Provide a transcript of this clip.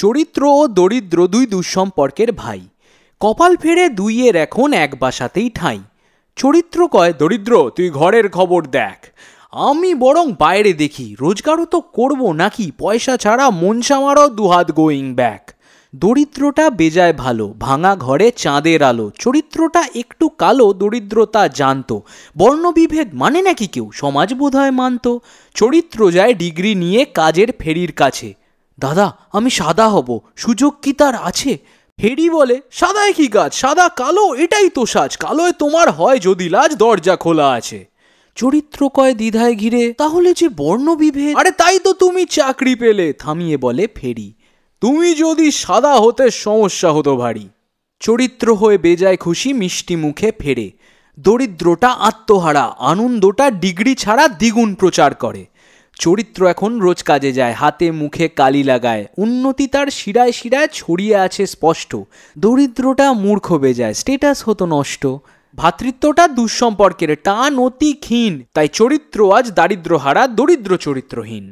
চরিত্র ও দরিদ্র দুই দুঃসম্পর্কের ভাই। কপাল ফেরে দুইয়ের এখন এক বাসাতেই ঠাঁই। চরিত্র কয়, দরিদ্র তুই ঘরের খবর দেখ, আমি বরং বাইরে দেখি, রোজগারও তো করবো নাকি, পয়সা ছাড়া মনসামারও দুহাত গোয়িং ব্যাক। দরিদ্রটা বেজায় ভালো, ভাঙা ঘরে চাঁদের আলো। চরিত্রটা একটু কালো, দরিদ্র তা জানতো। বর্ণবিভেদ মানে নাকি কেউ, সমাজ বোধহয় মানত। চরিত্র যায় ডিগ্রি নিয়ে কাজের ফেরির কাছে। দাদা আমি সাদা হব, সুযোগ কি তার আছে? ফেরি বলে, সাদায় কি কাজ, সাদা কালো এটাই তো সাজ, কালোয় তোমার হয় যদি লাজ, দরজা খোলা আছে। চরিত্র কয় দ্বিধায় ঘিরে, তাহলে যে বর্ণবিভেদ, আরে তাই তো তুমি চাকরি পেলে। থামিয়ে বলে ফেরি, তুমি যদি সাদা হতে সমস্যা হতো ভারী। চরিত্র হয়ে বেজায় খুশি, মিষ্টি মুখে ফেরে। দরিদ্রটা আত্মহারা, আনন্দটা ডিগ্রি ছাড়া দ্বিগুণ প্রচার করে। চরিত্র এখন রোজ কাজে যায়, হাতে মুখে কালি লাগায়, উন্নতি তার শিরায় শিরায় ছড়িয়ে আছে স্পষ্ট। দরিদ্রটা মূর্খ বেজায়, স্টেটাস হতো নষ্ট। ভ্রাতৃত্বটা দুঃসম্পর্কের টান অতি ক্ষীণ, তাই চরিত্র আজ দারিদ্র্যহারা, দরিদ্র চরিত্রহীন।